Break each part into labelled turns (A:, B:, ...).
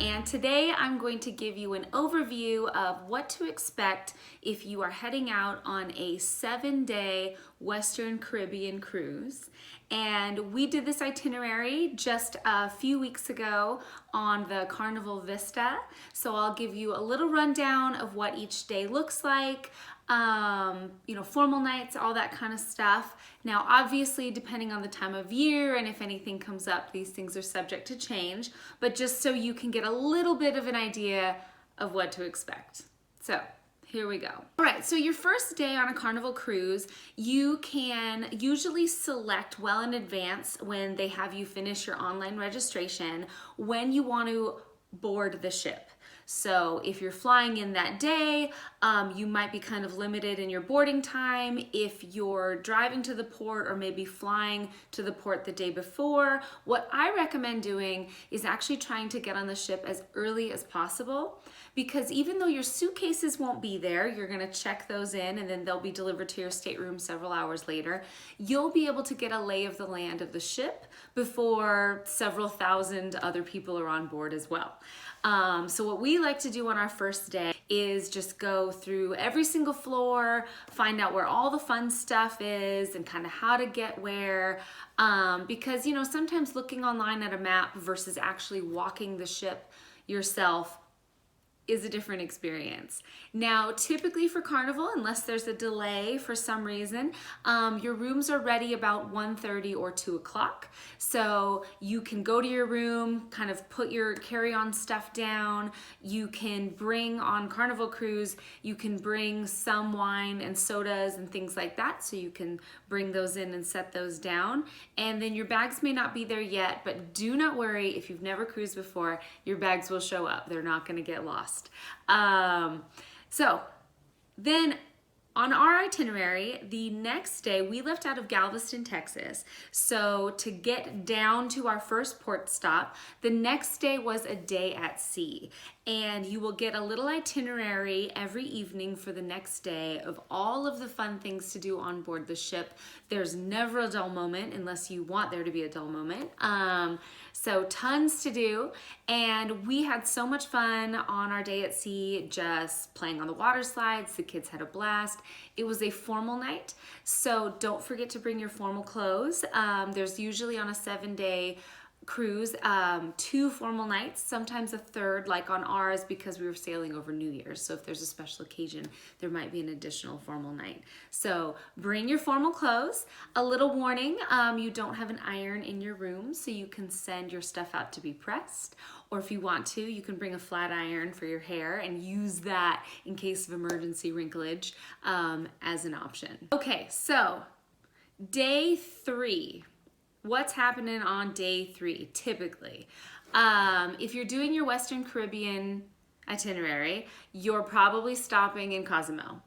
A: and today I'm going to give you an overview of what to expect if you are heading out on a 7-day Western Caribbean cruise. And we did this itinerary just a few weeks ago on the Carnival Vista. So I'll give you a little rundown of what each day looks like, formal nights, all that kind of stuff. Now, obviously, depending on the time of year and if anything comes up, these things are subject to change, but just so you can get a little bit of an idea of what to expect. So here we go. All right, so your first day on a Carnival cruise, you can usually select well in advance when they have you finish your online registration when you want to board the ship. So if you're flying in that day, you might be kind of limited in your boarding time. If you're driving to the port or maybe flying to the port the day before, what I recommend doing is actually trying to get on the ship as early as possible, because even though your suitcases won't be there, you're gonna check those in and then they'll be delivered to your stateroom several hours later. You'll be able to get a lay of the land of the ship before several thousand other people are on board as well. So what we like to do on our first day is just go through every single floor, find out where all the fun stuff is and kind of how to get where, because sometimes looking online at a map versus actually walking the ship yourself is a different experience. Now, typically for Carnival, unless there's a delay for some reason, your rooms are ready about 1:30 or 2 o'clock. So you can go to your room, kind of put your carry-on stuff down. You can bring on Carnival cruise, you can bring some wine and sodas and things like that. So you can bring those in and set those down. And then your bags may not be there yet, but do not worry, if you've never cruised before, your bags will show up. They're not gonna get lost. So then on our itinerary, the next day we left out of Galveston, Texas. So to get down to our first port stop, the next day was a day at sea. And you will get a little itinerary every evening for the next day of all of the fun things to do on board the ship. There's never a dull moment unless you want there to be a dull moment. So tons to do. And we had so much fun on our day at sea, just playing on the water slides. The kids had a blast. It was a formal night, so don't forget to bring your formal clothes. There's usually on a 7-day cruise 2 formal nights, sometimes a third, like on ours, because we were sailing over New Year's. So if there's a special occasion, there might be an additional formal night. So bring your formal clothes. A little warning, you don't have an iron in your room, so you can send your stuff out to be pressed. Or if you want to, you can bring a flat iron for your hair and use that in case of emergency wrinklage as an option. Okay, so day 3. What's happening on day 3 typically? If you're doing your Western Caribbean itinerary, you're probably stopping in Cozumel.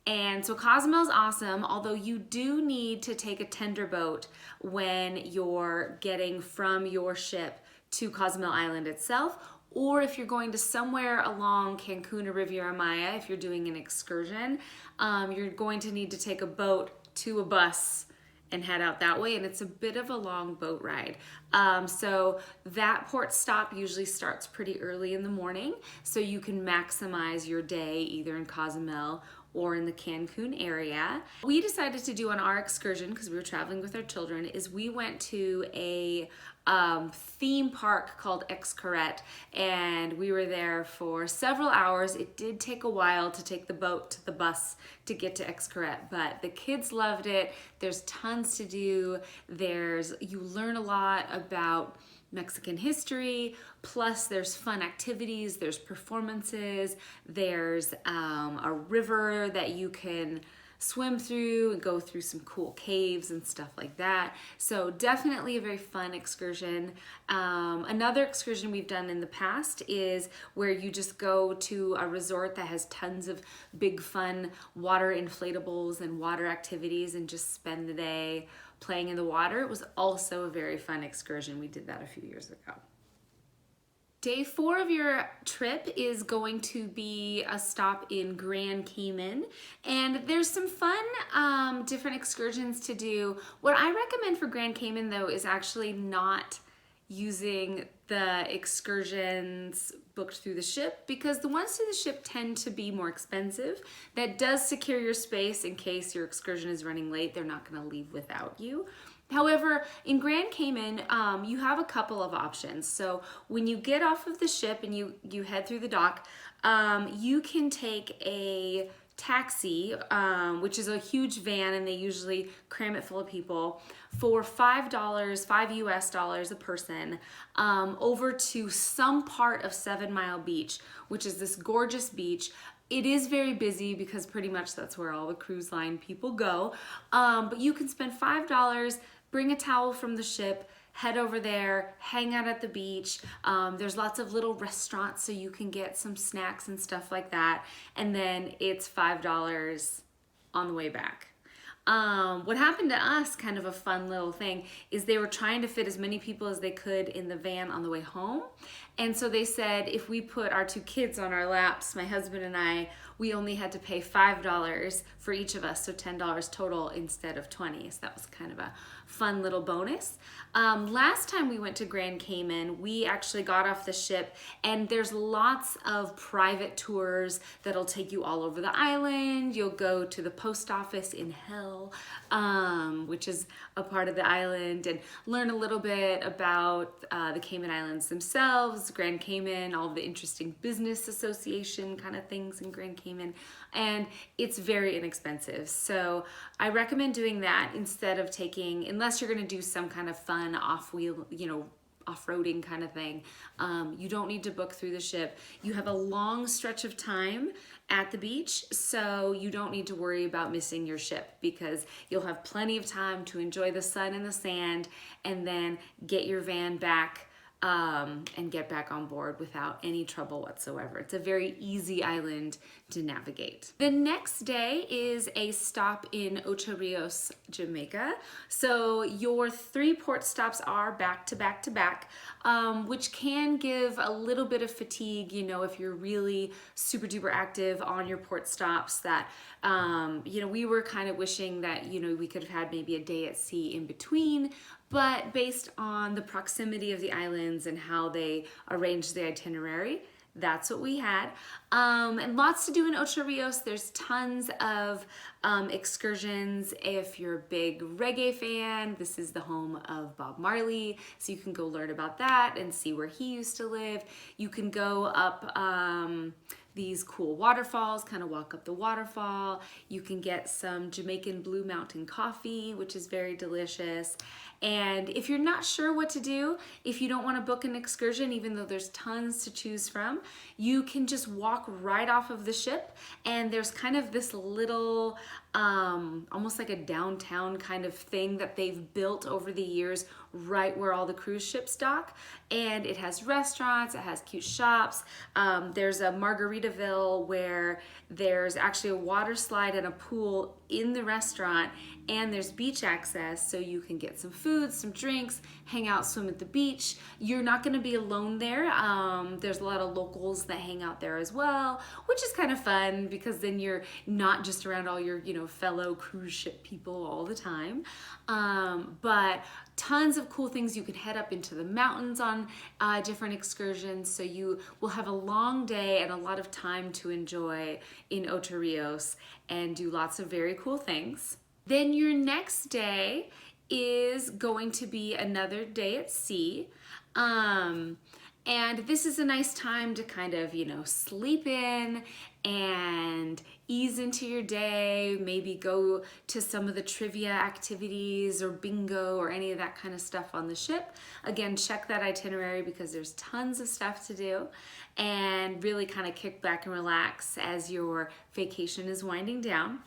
A: And so Cozumel's awesome, although you do need to take a tender boat when you're getting from your ship to Cozumel Island itself, or if you're going to somewhere along Cancun or Riviera Maya, if you're doing an excursion, you're going to need to take a boat to a bus and head out that way, and it's a bit of a long boat ride. So that port stop usually starts pretty early in the morning, so you can maximize your day either in Cozumel or in the Cancun area. We decided to do on our excursion, because we were traveling with our children, is we went to a theme park called Xcaret, and we were there for several hours. It did take a while to take the boat to the bus to get to Xcaret, but the kids loved it. There's tons to do. You learn a lot about Mexican history, plus there's fun activities, there's performances, there's a river that you can swim through and go through some cool caves and stuff like that. So definitely a very fun excursion. Another excursion we've done in the past is where you just go to a resort that has tons of big fun water inflatables and water activities and just spend the day playing in the water. It was also a very fun excursion. We did that a few years ago. Day 4 of your trip is going to be a stop in Grand Cayman, and there's some fun different excursions to do. What I recommend for Grand Cayman though is actually not using the excursions booked through the ship, because the ones through the ship tend to be more expensive. That does secure your space in case your excursion is running late. They're not going to leave without you. However, in Grand Cayman, you have a couple of options. So when you get off of the ship and you head through the dock, you can take a taxi, which is a huge van, and they usually cram it full of people, for $5, $5 US a person, over to some part of 7 Mile Beach, which is this gorgeous beach. It is very busy because pretty much that's where all the cruise line people go. But you can spend $5, bring a towel from the ship, head over there, hang out at the beach. There's lots of little restaurants so you can get some snacks and stuff like that. And then it's $5 on the way back. What happened to us, kind of a fun little thing, is they were trying to fit as many people as they could in the van on the way home. And so they said if we put our 2 kids on our laps, my husband and I, we only had to pay $5 for each of us, so $10 total instead of $20. So that was kind of a fun little bonus. Last time we went to Grand Cayman, we actually got off the ship, and there's lots of private tours that'll take you all over the island. You'll go to the post office in Hell, which is a part of the island, and learn a little bit about the Cayman Islands themselves, Grand Cayman, all of the interesting business association kind of things in Grand Cayman. And it's very inexpensive. So I recommend doing that instead of taking, unless you're gonna do some kind of fun off-wheel, off-roading kind of thing. You don't need to book through the ship. You have a long stretch of time at the beach, so you don't need to worry about missing your ship, because you'll have plenty of time to enjoy the sun and the sand, and then get your van back and get back on board without any trouble whatsoever. It's a very easy island to navigate. The next day is a stop in Ocho Rios, Jamaica. So your 3 port stops are back to back to back, which can give a little bit of fatigue, if you're really super duper active on your port stops. That, we were kind of wishing that, we could have had maybe a day at sea in between. But based on the proximity of the islands and how they arranged the itinerary, that's what we had. And lots to do in Ocho Rios. There's tons of excursions. If you're a big reggae fan, this is the home of Bob Marley, so you can go learn about that and see where he used to live. You can go up these cool waterfalls, kind of walk up the waterfall. You can get some Jamaican Blue Mountain coffee, which is very delicious. And if you're not sure what to do, if you don't want to book an excursion, even though there's tons to choose from, you can just walk right off of the ship, and there's kind of this little, almost like a downtown kind of thing that they've built over the years right where all the cruise ships dock. And it has restaurants, it has cute shops. There's a Margaritaville where there's actually a water slide and a pool in the restaurant, and there's beach access, so you can get some food, some drinks, hang out, swim at the beach. You're not going to be alone there. There's a lot of locals that hang out there as well, which is kind of fun, because then you're not just around all your fellow cruise ship people all the time. But tons of cool things. You can head up into the mountains on different excursions, so you will have a long day and a lot of time to enjoy in Ocho Rios and do lots of very cool things. Then your next day is going to be another day at sea. And this is a nice time to kind of, sleep in and ease into your day, maybe go to some of the trivia activities or bingo or any of that kind of stuff on the ship. Again, check that itinerary, because there's tons of stuff to do, and really kind of kick back and relax as your vacation is winding down.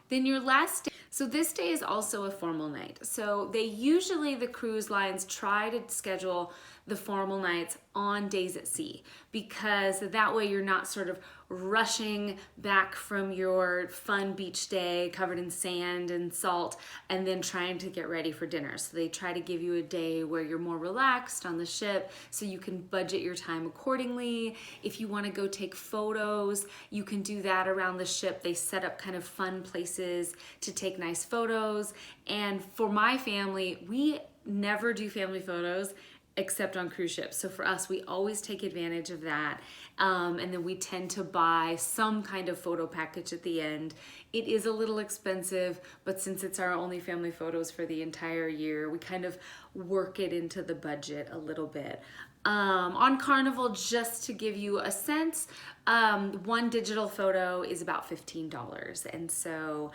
A: Then your last day, so this day is also a formal night. So the cruise lines try to schedule the formal nights on days at sea, because that way you're not sort of rushing back from your fun beach day covered in sand and salt and then trying to get ready for dinner. So they try to give you a day where you're more relaxed on the ship, so you can budget your time accordingly. If you want to go take photos, you can do that around the ship. They set up kind of fun places to take nice photos. And for my family, we never do family photos except on cruise ships. So for us, we always take advantage of that. And then we tend to buy some kind of photo package at the end. It is a little expensive, but since it's our only family photos for the entire year, we kind of work it into the budget a little bit. On Carnival, just to give you a sense, one digital photo is about $15. And so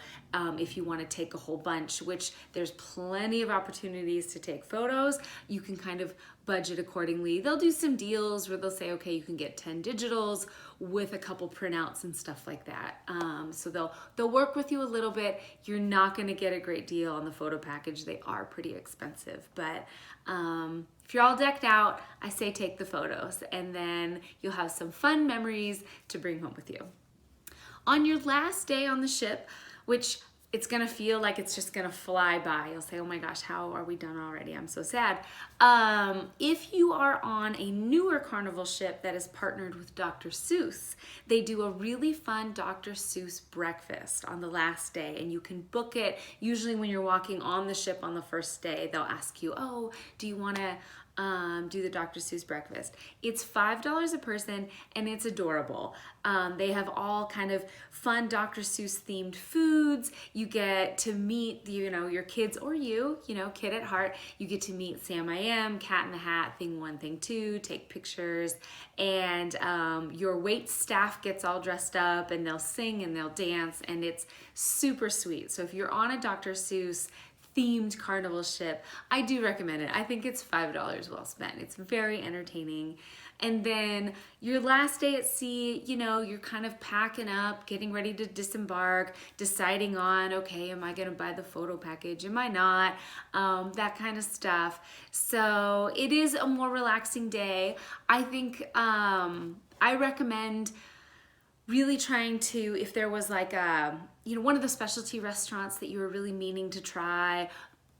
A: if you want to take a whole bunch, which there's plenty of opportunities to take photos, you can kind of budget accordingly. They'll do some deals where they'll say, okay, you can get 10 digitals with a couple printouts and stuff like that. So they'll work with you a little bit. You're not going to get a great deal on the photo package. They are pretty expensive, but if you're all decked out, I say take the photos, and then you'll have some fun memories to bring home with you. On your last day on the ship, which it's gonna feel like it's just gonna fly by. You'll say, oh my gosh, how are we done already? I'm so sad. If you are on a newer Carnival ship that is partnered with Dr. Seuss, they do a really fun Dr. Seuss breakfast on the last day, and you can book it. Usually when you're walking on the ship on the first day, they'll ask you, oh, do you wanna do the Dr. Seuss breakfast? It's $5 a person, and it's adorable. They have all kind of fun Dr. Seuss themed foods. You get to meet, your kids, or kid at heart. You get to meet Sam I Am, Cat in the Hat, Thing 1, Thing 2, take pictures, and your wait staff gets all dressed up, and they'll sing and they'll dance, and it's super sweet. So if you're on a Dr. Seuss themed Carnival ship, I do recommend it. I think it's $5 well spent. It's very entertaining. And then your last day at sea, you're kind of packing up, getting ready to disembark, deciding on, okay, am I gonna buy the photo package? Am I not? That kind of stuff. So it is a more relaxing day. I think I recommend really trying to, if there was like one of the specialty restaurants that you were really meaning to try,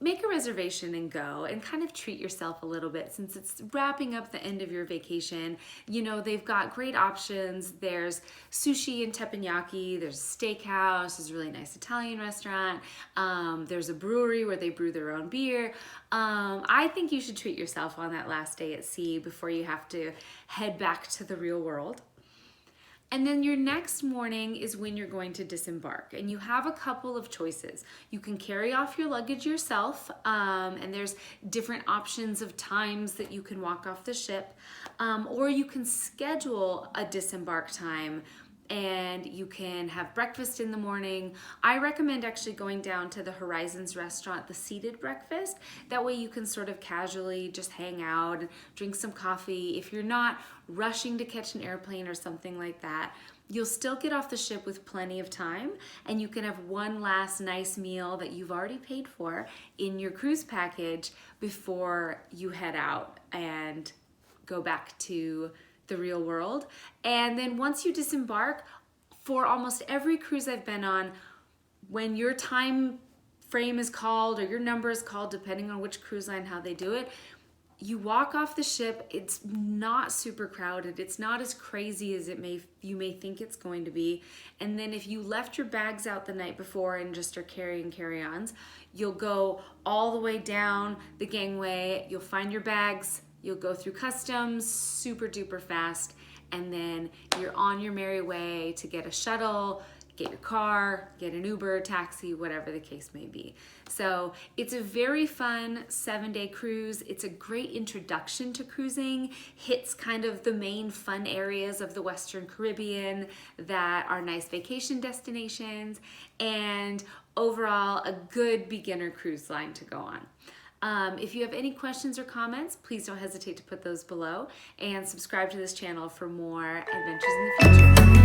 A: make a reservation and go and kind of treat yourself a little bit since it's wrapping up the end of your vacation. They've got great options. There's sushi and teppanyaki, there's a steakhouse, there's a really nice Italian restaurant, there's a brewery where they brew their own beer. I think you should treat yourself on that last day at sea before you have to head back to the real world. And then your next morning is when you're going to disembark, and you have a couple of choices. You can carry off your luggage yourself, and there's different options of times that you can walk off the ship, or you can schedule a disembark time and you can have breakfast in the morning. I recommend actually going down to the Horizons restaurant, the seated breakfast. That way you can sort of casually just hang out and drink some coffee. If you're not rushing to catch an airplane or something like that, you'll still get off the ship with plenty of time, and you can have one last nice meal that you've already paid for in your cruise package before you head out and go back to the real world. And then once you disembark, for almost every cruise I've been on, when your time frame is called or your number is called, depending on which cruise line, how they do it, you walk off the ship. It's not super crowded. It's not as crazy as you may think it's going to be. And then if you left your bags out the night before and just are carrying carry-ons, you'll go all the way down the gangway. You'll find your bags. You'll go through customs super duper fast, and then you're on your merry way to get a shuttle, get your car, get an Uber, taxi, whatever the case may be. So it's a very fun 7-day cruise. It's a great introduction to cruising, hits kind of the main fun areas of the Western Caribbean that are nice vacation destinations, and overall a good beginner cruise line to go on. If you have any questions or comments, please don't hesitate to put those below, and subscribe to this channel for more adventures in the future.